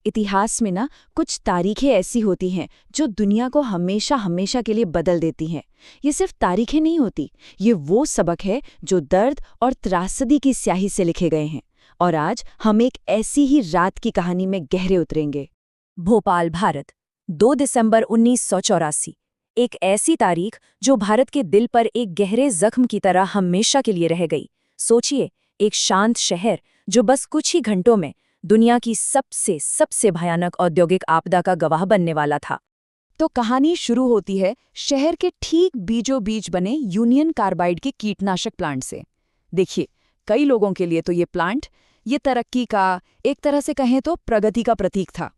इतिहास में ना कुछ तारीखें ऐसी होती हैं जो दुनिया को हमेशा हमेशा के लिए बदल देती हैं। ये सिर्फ तारीखें नहीं होती, ये वो सबक है जो दर्द और त्रासदी की स्याही से लिखे गए हैं। और आज हम एक ऐसी ही रात की कहानी में गहरे उतरेंगे। भोपाल, भारत, 2 दिसंबर 1984। एक ऐसी तारीख जो भारत के दिल पर एक गहरे जख्म की तरह हमेशा के लिए रह गई। सोचिए, एक शांत शहर जो बस कुछ ही घंटों में दुनिया की सबसे भयानक औद्योगिक आपदा का गवाह बनने वाला था। तो कहानी शुरू होती है शहर के ठीक बीचों बीच बने यूनियन कार्बाइड के कीटनाशक प्लांट से। देखिए, कई लोगों के लिए तो ये प्लांट ये तरक्की का, एक तरह से कहें तो प्रगति का प्रतीक था।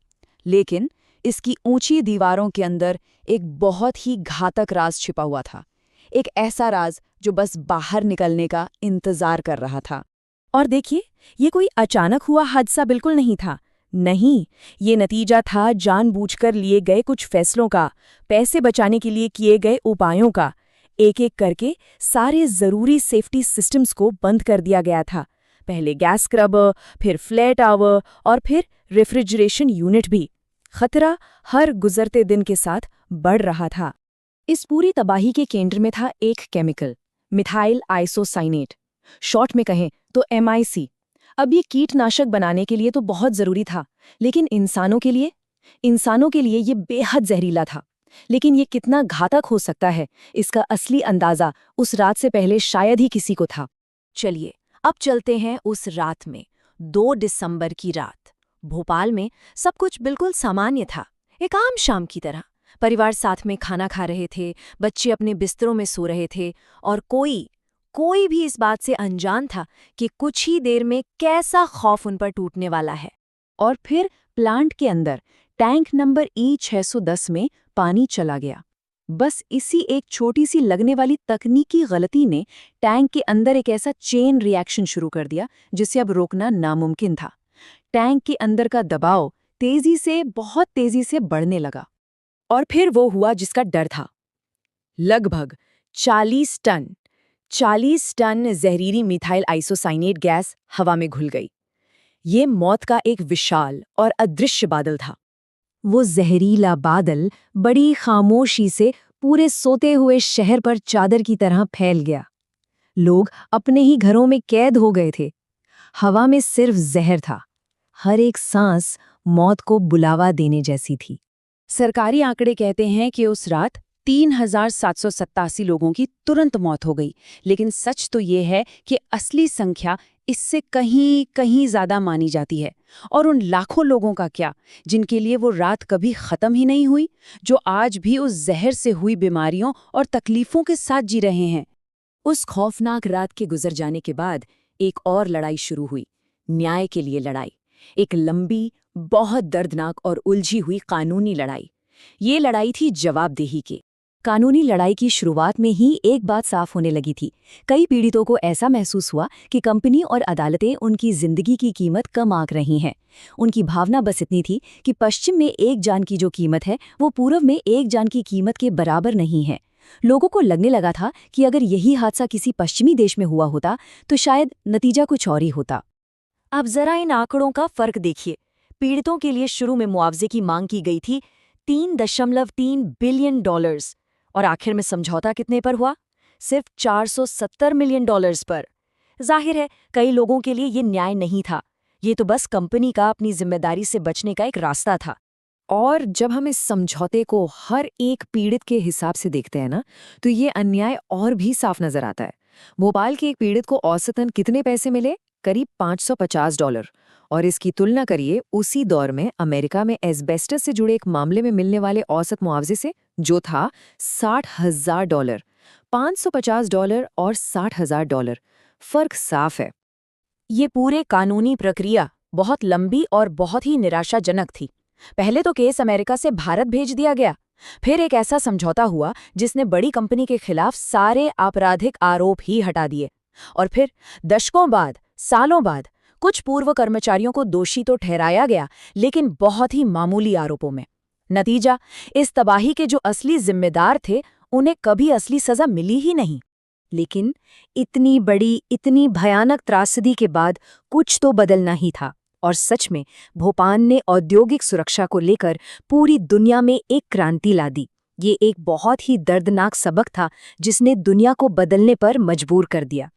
लेकिन इसकी ऊंची दीवारों के अंदर एक बहुत ही घातक राज छिपा हुआ था। एक ऐसा राज जो बस बाहर निकलने का इंतजार कर रहा था। और देखिए, ये कोई अचानक हुआ हादसा बिल्कुल नहीं था। नहीं, ये नतीजा था जानबूझकर लिए गए कुछ फैसलों का, पैसे बचाने के लिए किए गए उपायों का। एक एक करके सारे जरूरी सेफ्टी सिस्टम्स को बंद कर दिया गया था। पहले गैस स्क्रबर, फिर फ्लैट आवर और फिर रेफ्रिजरेशन यूनिट भी। खतरा हर गुजरते दिन के साथ बढ़ रहा था। इस पूरी तबाही के केंद्र में था एक केमिकल, मिथाइल आइसोसाइनेट, शॉर्ट में कहें तो MIC। अब ये कीटनाशक बनाने के लिए तो बहुत जरूरी था, लेकिन इंसानों के लिए ये बेहद जहरीला था। लेकिन ये कितना घातक हो सकता है, इसका असली अंदाजा उस रात से पहले शायद ही किसी को था। चलिए, अब चलते हैं उस रात में। 2 दिसंबर की रात भोपाल में सब कुछ बिल्कुल सामान्य था, एक आम शाम की तरह। परिवार साथ में खाना खा रहे थे, बच्चे अपने बिस्तरों में सो रहे थे, और कोई भी इस बात से अनजान था कि कुछ ही देर में कैसा खौफ उन पर टूटने वाला है। और फिर प्लांट के अंदर टैंक नंबर E610 में पानी चला गया। बस इसी एक छोटी सी लगने वाली तकनीकी गलती ने टैंक के अंदर एक ऐसा चेन रिएक्शन शुरू कर दिया जिसे अब रोकना नामुमकिन था। टैंक के अंदर का दबाव बहुत तेजी से बढ़ने लगा। और फिर वो हुआ जिसका डर था। लगभग 40 टन जहरीली मिथाइल आइसोसाइनेट गैस हवा में घुल गई। ये मौत का एक विशाल और अदृश्य बादल था। वो जहरीला बादल बड़ी खामोशी से पूरे सोते हुए शहर पर चादर की तरह फैल गया। लोग अपने ही घरों में कैद हो गए थे। हवा में सिर्फ जहर था। हर एक सांस मौत को बुलावा देने जैसी थी। सरकारी आंकड़े कहते हैं कि उस रात 3,787 लोगों की तुरंत मौत हो गई, लेकिन सच तो ये है कि असली संख्या इससे कहीं ज्यादा मानी जाती है। और उन लाखों लोगों का क्या, जिनके लिए वो रात कभी खत्म ही नहीं हुई, जो आज भी उस जहर से हुई बीमारियों और तकलीफों के साथ जी रहे हैं। उस खौफनाक रात के गुजर जाने के बाद एक और लड़ाई शुरू हुई, न्याय के लिए लड़ाई। एक लंबी, बहुत दर्दनाक और उलझी हुई कानूनी लड़ाई। ये लड़ाई थी जवाबदेही की। कानूनी लड़ाई की शुरुआत में ही एक बात साफ होने लगी थी। कई पीड़ितों को ऐसा महसूस हुआ कि कंपनी और अदालतें उनकी जिंदगी की कीमत कम आंक रही हैं। उनकी भावना बस इतनी थी कि पश्चिम में एक जान की जो कीमत है, वो पूर्व में एक जान की कीमत के बराबर नहीं है। लोगों को लगने लगा था कि अगर यही हादसा किसी पश्चिमी देश में हुआ होता तो शायद नतीजा कुछ और ही होता। अब जरा इन आंकड़ों का फर्क देखिए। पीड़ितों के लिए शुरू में मुआवजे की मांग की गई थी $3.3 बिलियन, और आखिर में समझौता कितने पर हुआ? सिर्फ $470 मिलियन पर। जाहिर है, कई लोगों के लिए ये न्याय नहीं था। ये तो बस कंपनी का अपनी जिम्मेदारी से बचने का एक रास्ता था। और जब हम इस समझौते को हर एक पीड़ित के हिसाब से देखते हैं ना, तो ये अन्याय और भी साफ नजर आता है। भोपाल के एक पीड़ित को औसतन कितने पैसे मिले? करीब $550। और इसकी तुलना करिए उसी दौर में अमेरिका में एस्बेस्टस से जुड़े एक मामले में मिलने वाले औसत मुआवजे से, जो था $60,000। $550 और $60,000, फर्क साफ है। ये पूरे कानूनी प्रक्रिया बहुत लंबी और बहुत ही निराशाजनक थी। पहले तो केस अमेरिका से भारत भेज दिया गया, फिर एक ऐसा समझौता हुआ जिसने बड़ी कंपनी के खिलाफ सारे आपराधिक आरोप ही हटा दिए, और फिर सालों बाद कुछ पूर्व कर्मचारियों को दोषी तो ठहराया गया, लेकिन बहुत ही मामूली आरोपों में। नतीजा, इस तबाही के जो असली जिम्मेदार थे उन्हें कभी असली सजा मिली ही नहीं। लेकिन इतनी बड़ी, इतनी भयानक त्रासदी के बाद कुछ तो बदलना ही था। और सच में भोपाल ने औद्योगिक सुरक्षा को लेकर पूरी दुनिया में एक क्रांति ला दी। ये एक बहुत ही दर्दनाक सबक था जिसने दुनिया को बदलने पर मजबूर कर दिया।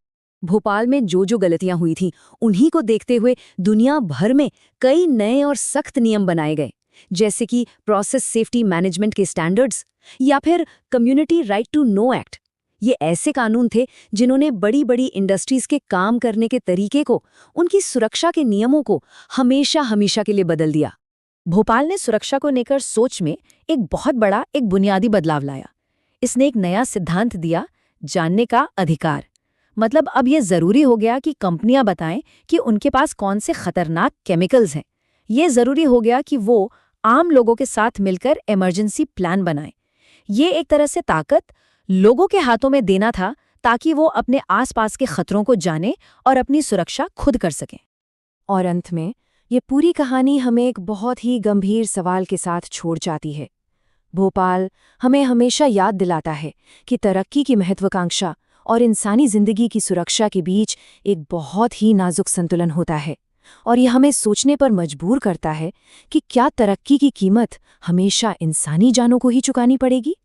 भोपाल में जो गलतियां हुई थीं, उन्हीं को देखते हुए दुनिया भर में कई नए और सख्त नियम बनाए गए, जैसे कि प्रोसेस सेफ्टी मैनेजमेंट के स्टैंडर्ड्स या फिर community right to know act. ये ऐसे कानून थे जिन्होंने बड़ी बड़ी इंडस्ट्रीज के काम करने के तरीके को, उनकी सुरक्षा के नियमों को हमेशा के लिए बदल दिया। भोपाल ने सुरक्षा को लेकर सोच में एक बहुत बड़ा एक बुनियादी बदलाव लाया। इसने एक नया सिद्धांत दिया, जानने का अधिकार। मतलब अब ये जरूरी हो गया कि कंपनियां बताएं कि उनके पास कौन से खतरनाक केमिकल्स हैं। ये जरूरी हो गया कि वो आम लोगों के साथ मिलकर इमरजेंसी प्लान बनाएं। ये एक तरह से ताकत लोगों के हाथों में देना था ताकि वो अपने आसपास के खतरों को जाने और अपनी सुरक्षा खुद कर सकें। और अंत में ये पूरी कहानी हमें एक बहुत ही गंभीर सवाल के साथ छोड़ जाती है। भोपाल हमें हमेशा याद दिलाता है कि तरक्की की महत्वाकांक्षा और इंसानी जिंदगी की सुरक्षा के बीच एक बहुत ही नाजुक संतुलन होता है, और यह हमें सोचने पर मजबूर करता है कि क्या तरक्की की कीमत हमेशा इंसानी जानों को ही चुकानी पड़ेगी।